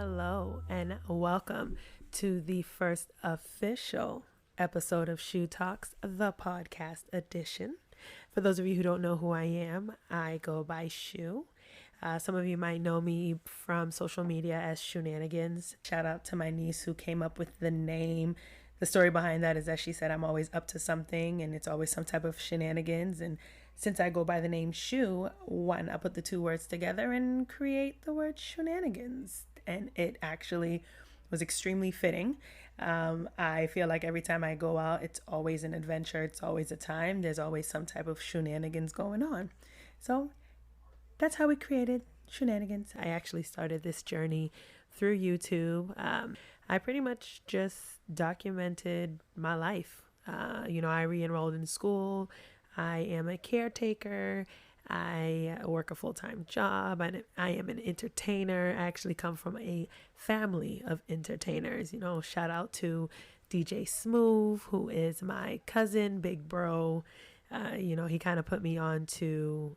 Hello, and welcome to the first official episode of Shou Talks, the podcast edition. For those of you who don't know who I am, I go by Shou. Some of you might know me from social media as Shenanigans. Shout out to my niece who came up with the name. The story behind that is that she said I'm always up to something and it's always some type of shenanigans. And since I go by the name Shou, why not put the two words together and create the word shenanigans? And it actually was extremely fitting. I feel like every time I go out, it's always an adventure. It's always a time. There's always some type of shenanigans going on. So that's how we created Shenanigans. I actually started this journey through YouTube. I pretty much just documented my life. I re-enrolled in school. I am a caretaker. I work a full-time job. I am an entertainer. I actually come from a family of entertainers. Shout out to DJ Smooth, who is my cousin, big bro. He kind of put me on to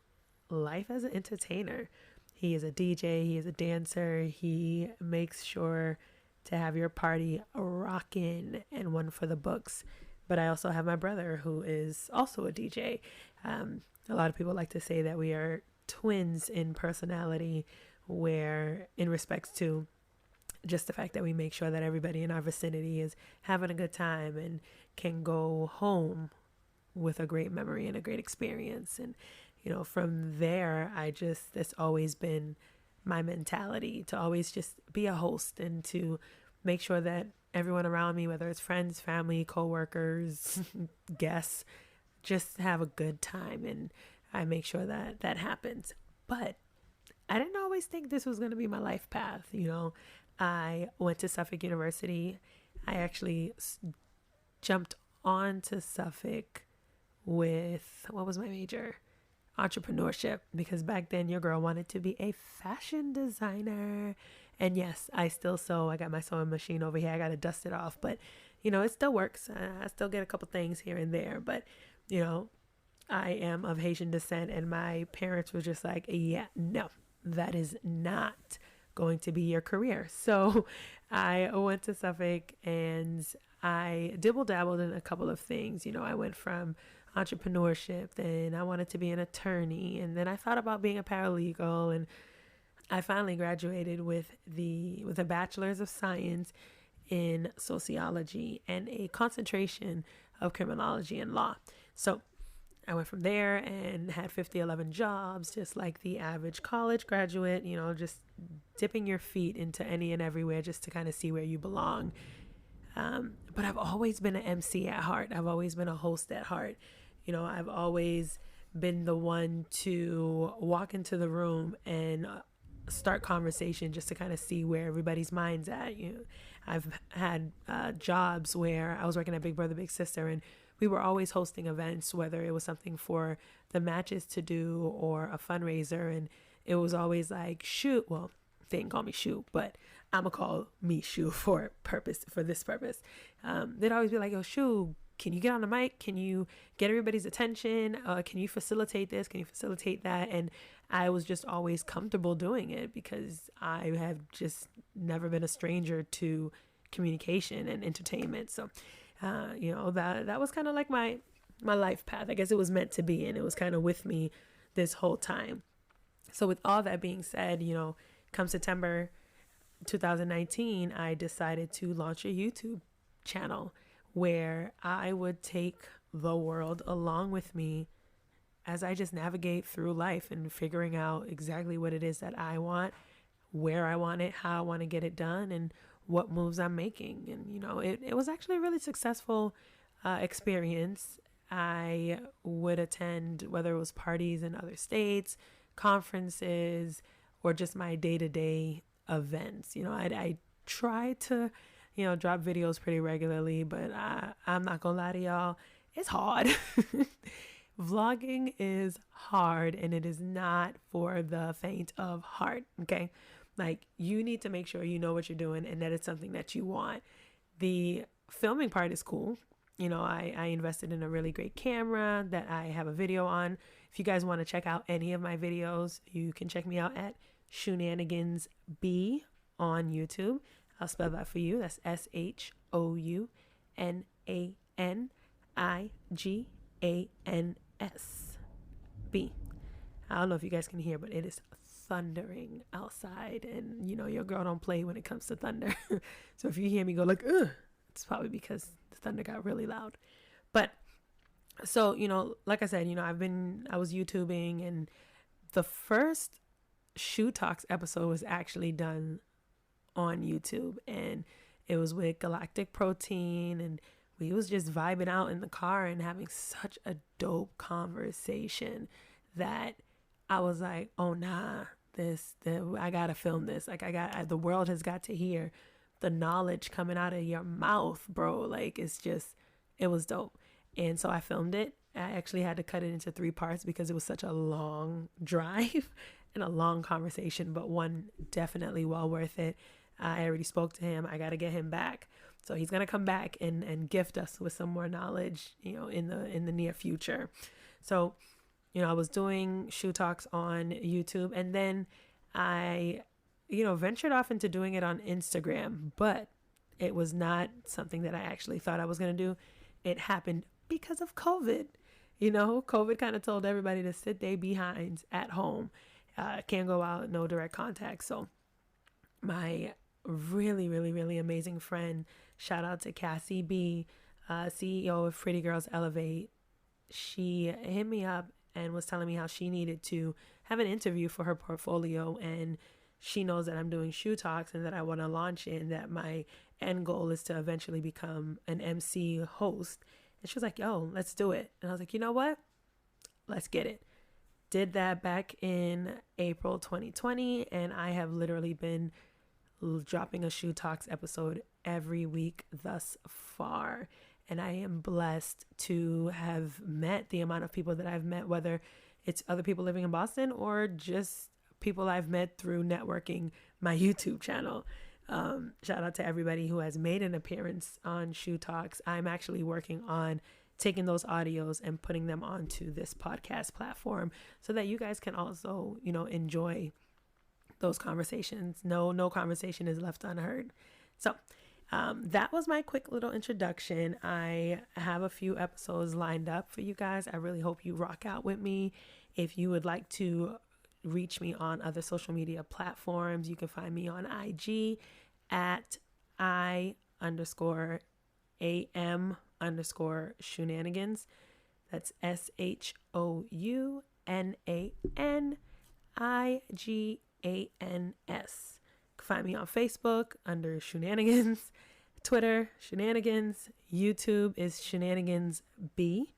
life as an entertainer. He is a DJ, he is a dancer, he makes sure to have your party rockin' and one for the books. But I also have my brother who is also a DJ. A lot of people like to say that we are twins in personality, where in respects to just the fact that we make sure that everybody in our vicinity is having a good time and can go home with a great memory and a great experience. And from there, it's always been my mentality to always just be a host and to make sure that everyone around me, whether it's friends, family, coworkers, guests, just have a good time. And I make sure that that happens. But I didn't always think this was going to be my life path. I went to Suffolk University. I actually jumped onto Suffolk with, what was my major? Entrepreneurship, because back then your girl wanted to be a fashion designer. And yes, I still sew. I got my sewing machine over here. I got to dust it off, but it still works. I still get a couple things here and there, but I am of Haitian descent, and my parents were just like, yeah, no, that is not going to be your career. So I went to Suffolk and I dibble dabbled in a couple of things. I went from entrepreneurship, then I wanted to be an attorney, and then I thought about being a paralegal, and I finally graduated with a bachelor's of science in sociology and a concentration of criminology and law. So I went from there and had 11 jobs, just like the average college graduate, just dipping your feet into any and everywhere just to kind of see where you belong. But I've always been an MC at heart. I've always been a host at heart. I've always been the one to walk into the room and start conversation just to kind of see where everybody's mind's at. I've had jobs where I was working at Big Brother, Big Sister, and we were always hosting events, whether it was something for the matches to do or a fundraiser. And it was always like, Shou. Well, they didn't call me Shou, but I'm going to call me Shou for this purpose. They'd always be like, yo, Shou, can you get on the mic? Can you get everybody's attention? Can you facilitate this? Can you facilitate that? And I was just always comfortable doing it because I have just never been a stranger to communication and entertainment. So, that was kind of like my life path. I guess it was meant to be, and it was kind of with me this whole time. So with all that being said, come September 2019, I decided to launch a YouTube channel where I would take the world along with me as I just navigate through life and figuring out exactly what it is that I want, where I want it, how I want to get it done, and what moves I'm making. And, it was actually a really successful experience. I would attend, whether it was parties in other states, conferences, or just my day-to-day events. I try to drop videos pretty regularly, but I'm not gonna lie to y'all, it's hard. Vlogging is hard, and it is not for the faint of heart, okay? Like, you need to make sure you know what you're doing and that it's something that you want. The filming part is cool. I invested in a really great camera that I have a video on. If you guys want to check out any of my videos, you can check me out at Shenanigans B on YouTube. I'll spell that for you. That's SHOUNANIGANS. I don't know if you guys can hear, but it is thundering outside, and your girl don't play when it comes to thunder. So if you hear me go like, ugh, it's probably because the thunder got really loud. But so, like I said, I was YouTubing, and the first Shou Talks episode was actually done on YouTube, and it was with Galactic Protein, and we was just vibing out in the car and having such a dope conversation that I was like, oh nah, I gotta film this. Like the world has got to hear the knowledge coming out of your mouth, bro. Like it was dope. And so I filmed it. I actually had to cut it into 3 parts because it was such a long drive and a long conversation, but one definitely well worth it. I already spoke to him. I got to get him back. So he's going to come back and gift us with some more knowledge, in the near future. So, I was doing Shou Talks on YouTube, and then I, ventured off into doing it on Instagram, but it was not something that I actually thought I was going to do. It happened because of COVID. COVID kind of told everybody to sit their behinds at home. Can't go out, no direct contact. So my really, really, really amazing friend, shout out to Cassie B, CEO of Pretty Girls Elevate. She hit me up and was telling me how she needed to have an interview for her portfolio, and she knows that I'm doing Shou Talks and that I want to launch it, and that my end goal is to eventually become an MC host. And she was like, yo, let's do it. And I was like, you know what? Let's get it. Did that back in April 2020, and I have literally been dropping a Shou Talks episode every week thus far. And I am blessed to have met the amount of people that I've met, whether it's other people living in Boston or just people I've met through networking my YouTube channel. Shout out to everybody who has made an appearance on Shou Talks. I'm actually working on taking those audios and putting them onto this podcast platform so that you guys can also, enjoy those conversations. No conversation is left unheard. So that was my quick little introduction. I have a few episodes lined up for you guys. I really hope you rock out with me. If you would like to reach me on other social media platforms, you can find me on IG at I_AM_shenanigans. That's SHOUNANIGANS. Find me on Facebook under Shenanigans, Twitter, Shenanigans, YouTube is Shenanigans B.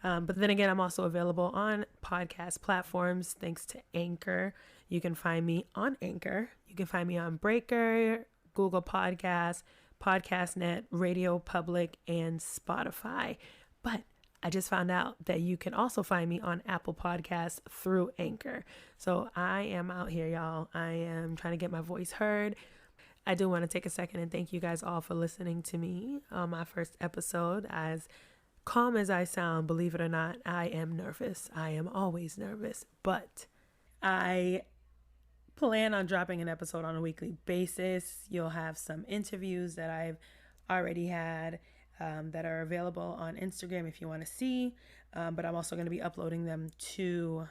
But then again, I'm also available on podcast platforms thanks to Anchor. You can find me on Anchor. You can find me on Breaker, Google Podcasts, PodcastNet, RadioPublic, and Spotify. But I just found out that you can also find me on Apple Podcasts through Anchor. So I am out here, y'all. I am trying to get my voice heard. I do want to take a second and thank you guys all for listening to me on my first episode. As calm as I sound, believe it or not, I am nervous. I am always nervous, but I plan on dropping an episode on a weekly basis. You'll have some interviews that I've already had that are available on Instagram if you want to see. But I'm also going to be uploading them to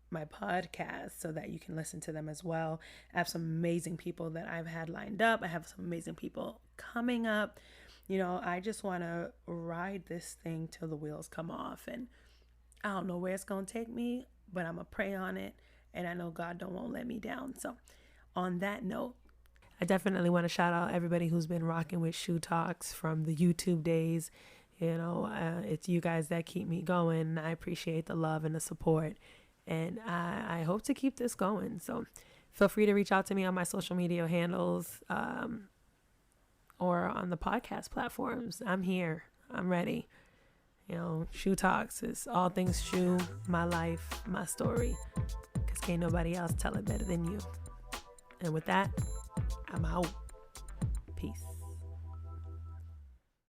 my podcast so that you can listen to them as well. I have some amazing people that I've had lined up. I have some amazing people coming up. I just want to ride this thing till the wheels come off. And I don't know where it's going to take me, but I'm going to pray on it. And I know God won't let me down. So on that note, I definitely want to shout out everybody who's been rocking with Shou Talks from the YouTube days. It's you guys that keep me going. I appreciate the love and the support. And I hope to keep this going. So feel free to reach out to me on my social media handles or on the podcast platforms. I'm here. I'm ready. Shou Talks is all things Shou, my life, my story. Because can't nobody else tell it better than you. And with that, I'm out.